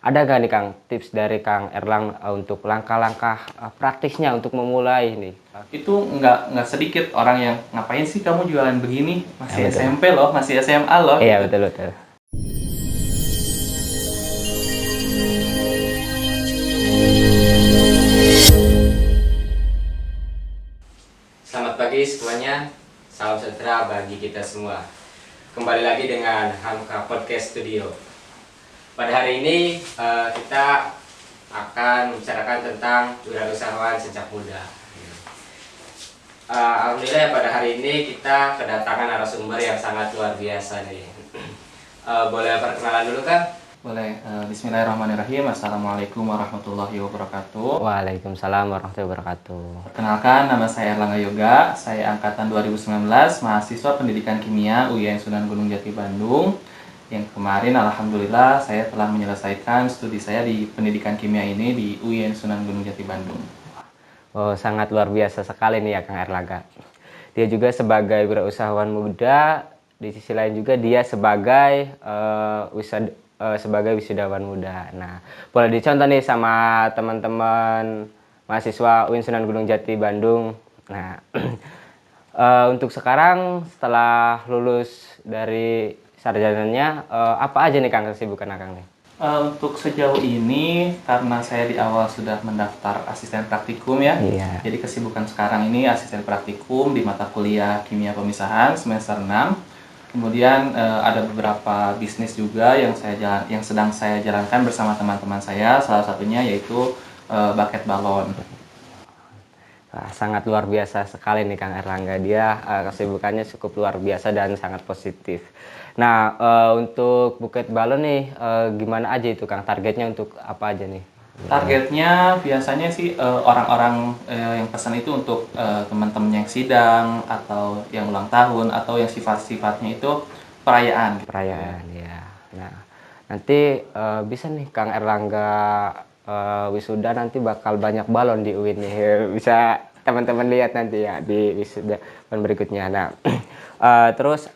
Ada nggak nih Kang tips dari Kang Erlang untuk langkah-langkah praktisnya untuk memulai ini? Itu nggak sedikit orang yang ngapain sih kamu jualan begini, Ya masih betul. SMP loh, masih SMA loh Iya gitu. betul betul. Selamat pagi semuanya, salam sejahtera bagi kita semua. Kembali lagi dengan Hamka Podcast Studio. Pada hari ini kita akan membicarakan tentang wirausahawan sejak muda. Alhamdulillah ya, pada hari ini kita kedatangan narasumber yang sangat luar biasa nih. Boleh perkenalan dulu kan? Boleh. Bismillahirrahmanirrahim. Assalamualaikum warahmatullahi wabarakatuh. Waalaikumsalam warahmatullahi wabarakatuh. Perkenalkan, nama saya Erlangga Yoga. Saya angkatan 2019, mahasiswa Pendidikan Kimia UIN Sunan Gunung Jati Bandung. Yang kemarin alhamdulillah saya telah menyelesaikan studi saya di Pendidikan Kimia ini di UIN Sunan Gunung Jati Bandung. Oh, sangat luar biasa sekali nih ya Kang Erlangga. Dia juga sebagai wirausahawan muda, di sisi lain juga dia sebagai sebagai wisudawan muda. Nah, boleh dicontoh nih sama teman-teman mahasiswa UIN Sunan Gunung Jati Bandung. Nah, untuk sekarang setelah lulus dari sarjananya, apa aja nih Kang kesibukan Akang nih? Untuk sejauh ini, karena saya di awal sudah mendaftar asisten praktikum ya, Iya. jadi kesibukan sekarang ini asisten praktikum di mata kuliah Kimia Pemisahan semester 6. Kemudian ada beberapa bisnis juga yang sedang saya jalankan bersama teman-teman saya, salah satunya yaitu bucket balon. Wah, sangat luar biasa sekali nih Kang Erlangga. Dia kesibukannya cukup luar biasa dan sangat positif. Nah, untuk Bukit Balon nih, gimana aja itu Kang? Targetnya untuk apa aja nih? Targetnya biasanya sih orang-orang yang pesan itu untuk teman-teman yang sidang atau yang ulang tahun atau yang sifat-sifatnya itu perayaan gitu ya. Perayaan ya. Nah, nanti bisa nih Kang Erlangga wisuda nanti bakal banyak balon di UIN nih. Bisa teman-teman lihat nanti ya di wisuda berikutnya. Nah, terus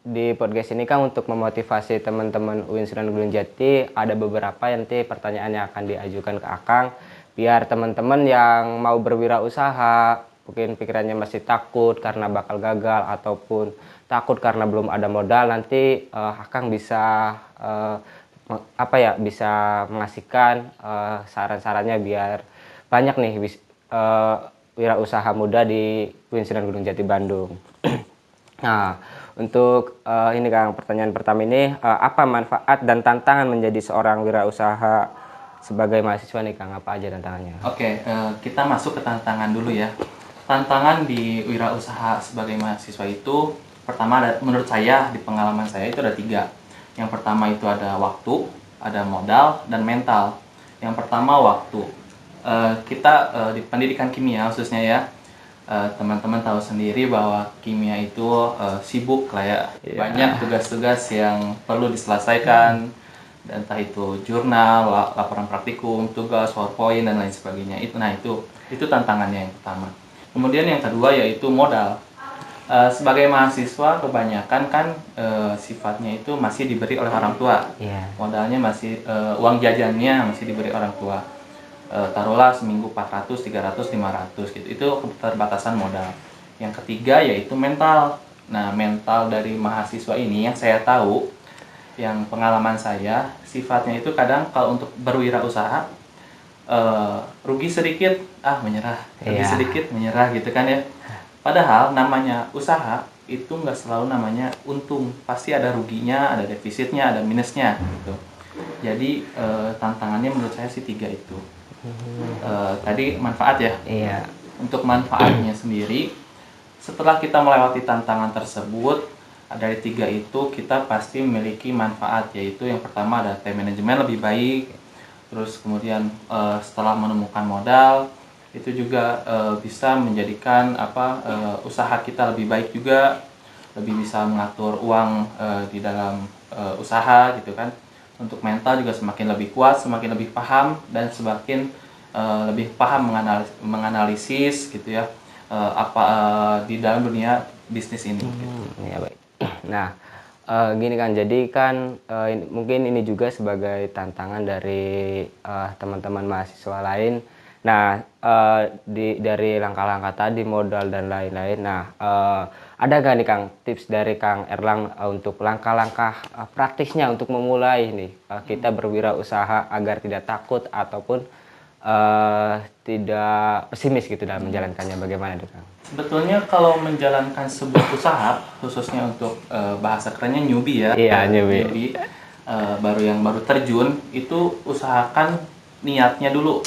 di podcast ini kan untuk memotivasi teman-teman UIN Sunan Gunung Jati ada beberapa nanti pertanyaan yang akan diajukan ke Akang biar teman-teman yang mau berwirausaha mungkin pikirannya masih takut karena bakal gagal ataupun takut karena belum ada modal nanti Akang bisa bisa mengasihkan saran-sarannya biar banyak nih wirausaha muda di UIN Sunan Gunung Jati Bandung. Nah, untuk ini Kang, pertanyaan pertama ini apa manfaat dan tantangan menjadi seorang wirausaha sebagai mahasiswa nih Kang? Apa aja tantangannya? Oke, kita masuk ke tantangan dulu ya. Tantangan di wirausaha sebagai mahasiswa itu pertama menurut saya di pengalaman saya itu ada 3. Yang pertama itu ada waktu, ada modal, dan mental. Yang pertama waktu. Kita di pendidikan kimia khususnya ya, teman-teman tahu sendiri bahwa kimia itu sibuk lah ya. Iya. Banyak tugas-tugas yang perlu diselesaikan, entah itu jurnal, laporan praktikum, tugas, PowerPoint dan lain sebagainya. Itu tantangannya yang pertama. Kemudian yang kedua yaitu modal. Sebagai mahasiswa kebanyakan kan sifatnya itu masih diberi oleh orang tua. Iya. Modalnya masih uang jajannya masih diberi orang tua. Taruhlah seminggu 400, 300, 500 gitu. Itu keterbatasan modal. Yang ketiga yaitu mental. Nah, mental dari mahasiswa ini yang saya tahu, yang pengalaman saya, sifatnya itu kadang kalau untuk berwirausaha rugi sedikit, menyerah. Rugi Iya. sedikit, menyerah gitu kan ya. Padahal namanya usaha itu nggak selalu namanya untung, pasti ada ruginya, ada defisitnya, ada minusnya gitu. Jadi tantangannya menurut saya sih 3 itu. Tadi manfaat ya. Iya. Untuk manfaatnya sendiri, setelah kita melewati tantangan tersebut, dari 3 itu kita pasti memiliki manfaat, yaitu yang pertama ada time management lebih baik. Terus kemudian setelah menemukan modal, itu juga bisa menjadikan usaha kita lebih baik juga, lebih bisa mengatur uang di dalam usaha gitu kan. Untuk mental juga semakin lebih kuat, semakin lebih paham dan semakin lebih paham menganalisis gitu ya di dalam dunia bisnis ini. Gitu. Ya baik. Nah, Gini kan, jadi kan mungkin ini juga sebagai tantangan dari teman-teman mahasiswa lain. Nah, dari langkah-langkah tadi, modal dan lain-lain. Nah, ada nggak nih Kang tips dari Kang Erlang untuk langkah-langkah praktisnya untuk memulai nih kita berwirausaha agar tidak takut ataupun tidak pesimis gitu dalam menjalankannya, bagaimana tuh Kang? Sebetulnya kalau menjalankan sebuah usaha, khususnya untuk bahasa kerennya newbie ya, Iya, newbie. baru terjun, itu usahakan niatnya dulu.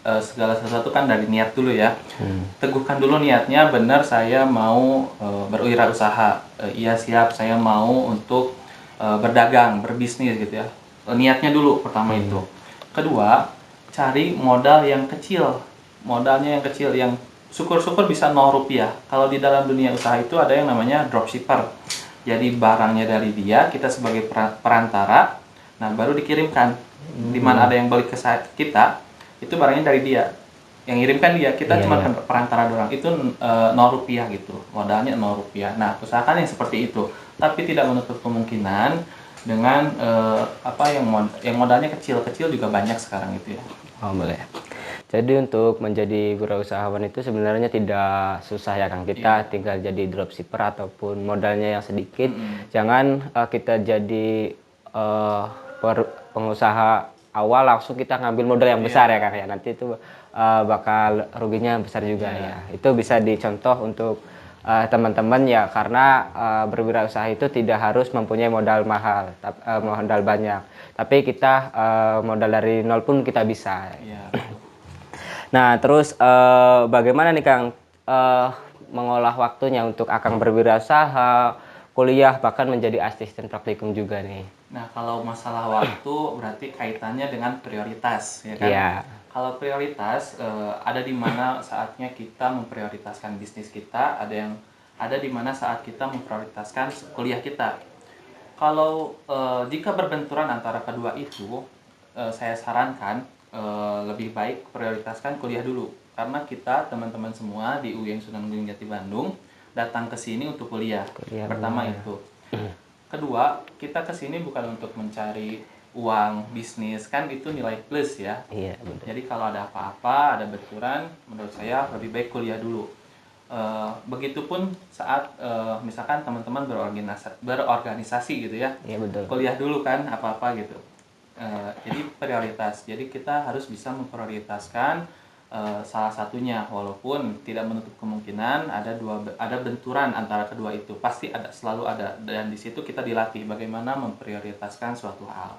Segala sesuatu kan dari niat dulu ya. Teguhkan dulu niatnya, benar saya mau berwirausaha, iya siap saya mau untuk berdagang, berbisnis gitu ya. Niatnya dulu pertama itu. Kedua, cari modal yang kecil, modalnya yang kecil yang syukur-syukur bisa 0 rupiah. Kalau di dalam dunia usaha itu ada yang namanya dropshipper. Jadi barangnya dari dia, kita sebagai perantara, nah baru dikirimkan. Di mana ada yang beli ke kita, itu barangnya dari dia. Yang ngirimkan dia, kita Iya, cuma iya. perantara doang. Itu 0 rupiah gitu, modalnya 0 rupiah. Nah, usahakan yang seperti itu. Tapi tidak menutup kemungkinan dengan yang modalnya kecil-kecil juga banyak sekarang itu ya. Oh, boleh. Jadi untuk menjadi wirausahawan itu sebenarnya tidak susah ya Kang. Kita Iya. tinggal jadi dropshipper ataupun modalnya yang sedikit. Mm-mm. Jangan kita jadi pengusaha awal langsung kita ngambil modal yang besar ya Kang ya. Nanti itu bakal ruginya besar juga ya. Itu bisa dicontoh untuk teman-teman ya, karena berwirausaha itu tidak harus mempunyai modal mahal, modal banyak. Tapi kita modal dari nol pun kita bisa. Iya, betul. Nah, terus bagaimana nih Kang mengolah waktunya untuk akan berwirausaha, kuliah, bahkan menjadi asisten praktikum juga nih? Nah, kalau masalah waktu berarti kaitannya dengan prioritas, ya kan? Iya. Kalau prioritas ada di mana saatnya kita memprioritaskan bisnis kita, ada di mana saat kita memprioritaskan kuliah kita. Kalau jika berbenturan antara kedua itu, saya sarankan lebih baik prioritaskan kuliah dulu, karena kita teman-teman semua di UIN Sunan Gunung Jati Bandung datang ke sini untuk kuliah. Kuliah, Pertama benar. itu. Kedua, kita ke sini bukan untuk mencari uang bisnis, kan itu nilai plus ya. Iya, betul. Jadi kalau ada apa-apa, ada benturan, menurut saya lebih baik kuliah dulu. Begitupun saat misalkan teman-teman berorganisasi gitu ya, Iya, betul. kuliah dulu kan apa-apa gitu. Jadi prioritas. Jadi kita harus bisa memprioritaskan salah satunya, walaupun tidak menutup kemungkinan ada benturan antara kedua itu, pasti selalu ada, dan di situ kita dilatih bagaimana memprioritaskan suatu hal.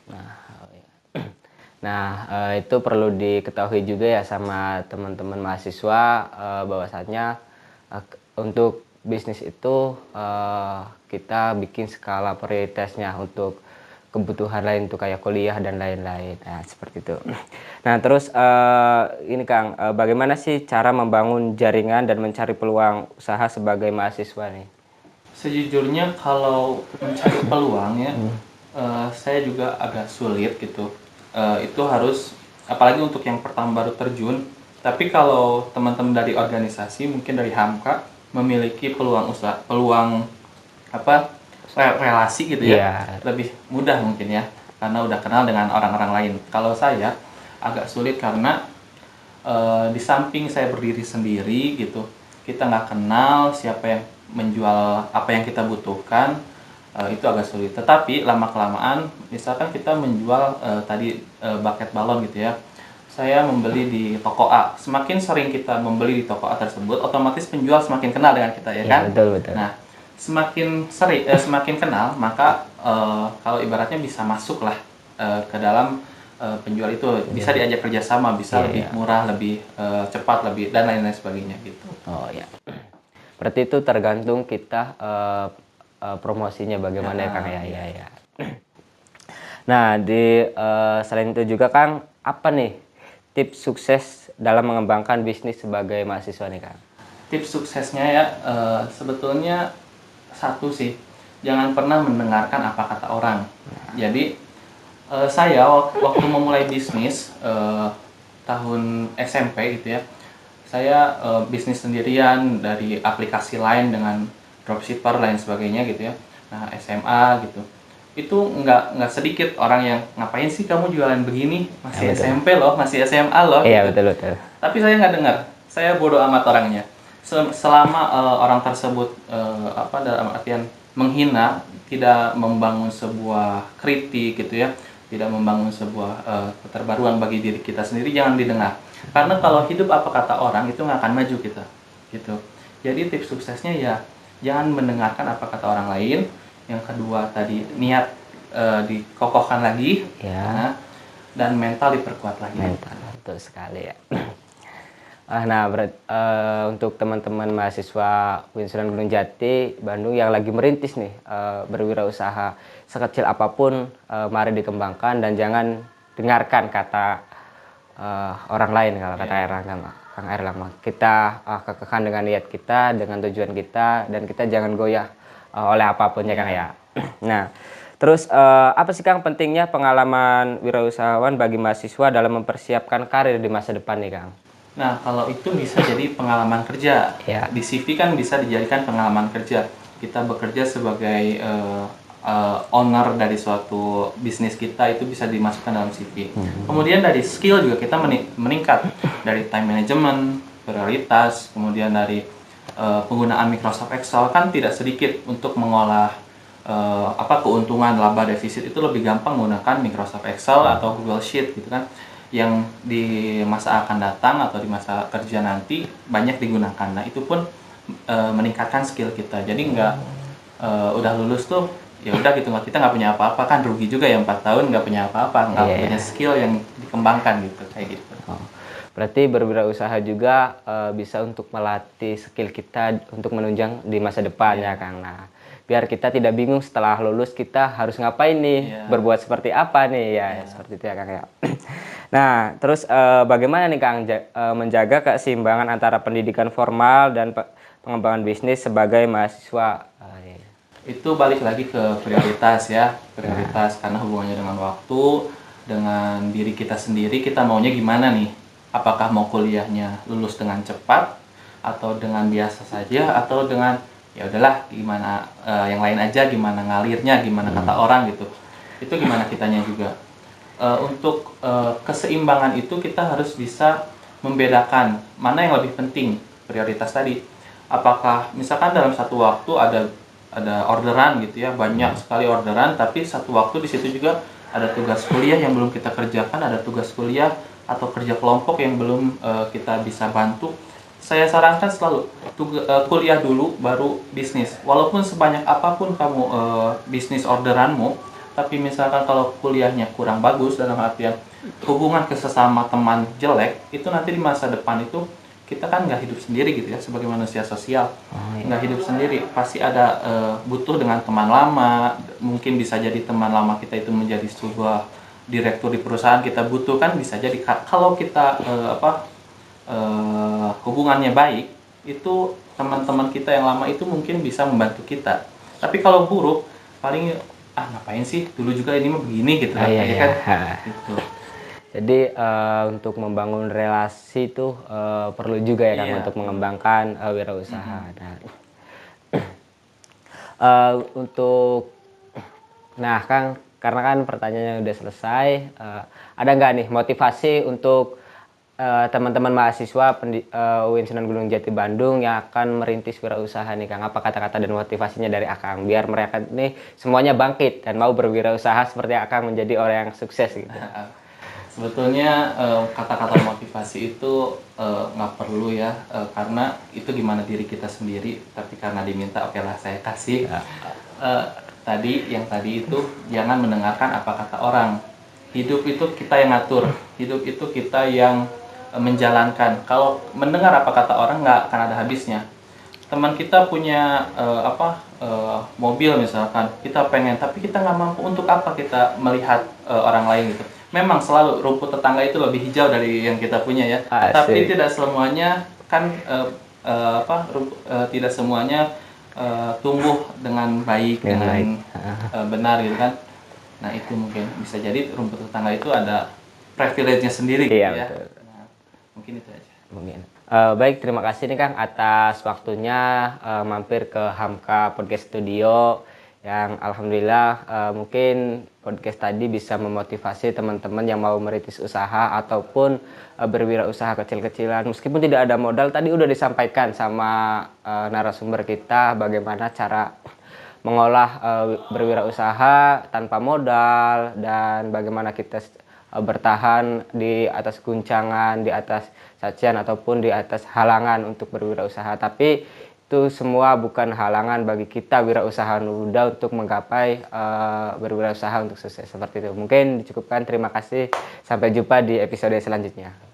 Nah, oh iya. Nah, itu perlu diketahui juga ya sama teman-teman mahasiswa bahwasannya untuk bisnis itu kita bikin skala prioritasnya untuk kebutuhan lain tuh kayak kuliah dan lain-lain. Nah, seperti itu. Nah, terus ini Kang, bagaimana sih cara membangun jaringan dan mencari peluang usaha sebagai mahasiswa nih? Sejujurnya kalau mencari peluang ya, saya juga agak sulit gitu. Itu harus, apalagi untuk yang pertama baru terjun. Tapi kalau teman-teman dari organisasi, mungkin dari Hamka, memiliki peluang usaha, peluang relasi gitu ya, Iya. lebih mudah mungkin ya, karena udah kenal dengan orang-orang lain. Kalau saya agak sulit karena di samping saya berdiri sendiri gitu, kita nggak kenal siapa yang menjual apa yang kita butuhkan, itu agak sulit. Tetapi lama kelamaan, misalkan kita menjual bucket balon gitu ya, saya membeli di toko A. Semakin sering kita membeli di toko A tersebut, otomatis penjual semakin kenal dengan kita ya Iya, kan? betul, betul. Nah, semakin kenal, maka kalau ibaratnya bisa masuk lah ke dalam penjual itu, bisa diajak kerjasama, bisa Iya, lebih iya. murah, lebih cepat, lebih dan lain-lain sebagainya gitu. Oh ya. Berarti itu tergantung kita promosinya bagaimana ya Kang ya. Iya, iya. Nah, selain itu juga Kang, apa nih tips sukses dalam mengembangkan bisnis sebagai mahasiswa nih Kang? Tips suksesnya ya, sebetulnya satu sih, jangan pernah mendengarkan apa kata orang. Jadi saya waktu memulai bisnis tahun SMP gitu ya, saya bisnis sendirian dari aplikasi lain dengan dropshipper lain sebagainya gitu ya. nah SMA gitu. Itu nggak sedikit orang yang ngapain sih kamu jualan begini, masih Ya, betul. SMP loh, masih SMA loh Iya, gitu. betul betul. Tapi saya nggak dengar, saya bodoh amat orangnya. Selama orang tersebut apa dalam artian menghina, tidak membangun sebuah kritik gitu ya, tidak membangun sebuah keterbaruan bagi diri kita sendiri, jangan didengar. Karena kalau hidup apa kata orang itu nggak akan maju kita, gitu. Jadi tips suksesnya ya jangan mendengarkan apa kata orang lain. Yang kedua tadi niat dikokohkan lagi, Ya. dan mental diperkuat lagi. Mental, betul sekali ya. Untuk teman-teman mahasiswa UIN Sunan Gunung Jati Bandung yang lagi merintis nih berwirausaha sekecil apapun, mari dikembangkan dan jangan dengarkan kata orang lain kalau kata Kang Erlangga. Kita kekehkan dengan niat kita, dengan tujuan kita, dan kita jangan goyah oleh apapun ya Kang ya. Nah, terus apa sih Kang pentingnya pengalaman wirausahawan bagi mahasiswa dalam mempersiapkan karir di masa depan nih Kang? Nah, kalau itu bisa jadi pengalaman kerja. Ya. Di CV kan bisa dijadikan pengalaman kerja. Kita bekerja sebagai owner dari suatu bisnis kita, itu bisa dimasukkan dalam CV. Kemudian dari skill juga kita meningkat. Dari time management, prioritas, kemudian dari penggunaan Microsoft Excel kan tidak sedikit untuk mengolah keuntungan, laba, defisit itu lebih gampang menggunakan Microsoft Excel atau Google Sheet gitu kan, yang di masa akan datang atau di masa kerja nanti banyak digunakan. Nah, itu pun meningkatkan skill kita. Jadi nggak udah lulus tuh ya udah gitu, kita nggak punya apa-apa, kan rugi juga ya 4 tahun nggak punya apa-apa, nggak Iya. punya skill yang dikembangkan gitu, kayak gitu. Oh, berarti berwirausaha juga bisa untuk melatih skill kita untuk menunjang di masa depan ya Kang. Nah, biar kita tidak bingung setelah lulus kita harus ngapain nih, berbuat seperti apa nih ya, seperti itu ya Kang ya. Nah, terus bagaimana nih Kang menjaga keseimbangan antara pendidikan formal dan pengembangan bisnis sebagai mahasiswa? Iya. Itu balik lagi ke prioritas ya, prioritas karena hubungannya dengan waktu, dengan diri kita sendiri, kita maunya gimana nih? Apakah mau kuliahnya lulus dengan cepat atau dengan biasa saja atau dengan ya udahlah gimana yang lain aja, gimana ngalirnya, gimana kata orang gitu. Itu gimana kitanya juga. Untuk keseimbangan itu kita harus bisa membedakan mana yang lebih penting, prioritas tadi. Apakah misalkan dalam satu waktu ada orderan gitu ya, banyak sekali orderan, tapi satu waktu di situ juga ada tugas kuliah yang belum kita kerjakan, ada tugas kuliah atau kerja kelompok yang belum kita bisa bantu. Saya sarankan selalu kuliah dulu baru bisnis. Walaupun sebanyak apapun kamu bisnis orderanmu, tapi misalkan kalau kuliahnya kurang bagus dalam artian hubungan ke sesama teman jelek, itu nanti di masa depan itu kita kan nggak hidup sendiri gitu ya, sebagai manusia sosial. Nggak hidup sendiri, pasti ada butuh dengan teman lama. Mungkin bisa jadi teman lama kita itu menjadi sebuah direktur di perusahaan kita butuhkan, bisa jadi kalau kita hubungannya baik, itu teman-teman kita yang lama itu mungkin bisa membantu kita. Tapi kalau buruk, paling ngapain sih, dulu juga ini mah begini gitu kan, Iya, ya iya. kan? Gitu. Jadi untuk membangun relasi itu perlu juga ya Kang untuk mengembangkan wirausaha. Nah, nah Kang, karena kan pertanyaannya udah selesai, ada nggak nih motivasi untuk teman-teman mahasiswa UIN Sunan Gunung Jati Bandung yang akan merintis wirausaha nih Kang? Apa kata-kata dan motivasinya dari Akang biar mereka nih semuanya bangkit dan mau berwirausaha seperti Akang menjadi orang yang sukses gitu? Sebetulnya kata-kata motivasi itu nggak perlu ya, karena itu gimana diri kita sendiri. Tapi karena diminta, oke lah saya kasih. Tadi itu jangan mendengarkan apa kata orang. Hidup itu kita yang ngatur, hidup itu kita yang menjalankan. Kalau mendengar apa kata orang nggak akan ada habisnya. Teman kita punya mobil misalkan, kita pengen, tapi kita nggak mampu, untuk apa kita melihat orang lain gitu. Memang selalu rumput tetangga itu lebih hijau dari yang kita punya ya. Asik. Tapi tidak semuanya kan tidak semuanya tumbuh dengan baik, dengan benar gitu kan. Nah, itu mungkin bisa jadi rumput tetangga itu ada privilege-nya sendiri gitu Iya, ya. betul. Nah, mungkin itu aja. Mungkin. Baik, terima kasih nih Kang atas waktunya mampir ke Hamka Podcast Studio yang alhamdulillah mungkin podcast tadi bisa memotivasi teman-teman yang mau merintis usaha ataupun berwirausaha kecil-kecilan. Meskipun tidak ada modal, tadi udah disampaikan sama narasumber kita bagaimana cara mengolah berwirausaha tanpa modal dan bagaimana kita bertahan di atas guncangan, di atas cacian ataupun di atas halangan untuk berwirausaha. Tapi itu semua bukan halangan bagi kita wirausaha muda untuk menggapai berwirausaha untuk sukses seperti itu. Mungkin dicukupkan. Terima kasih. Sampai jumpa di episode selanjutnya.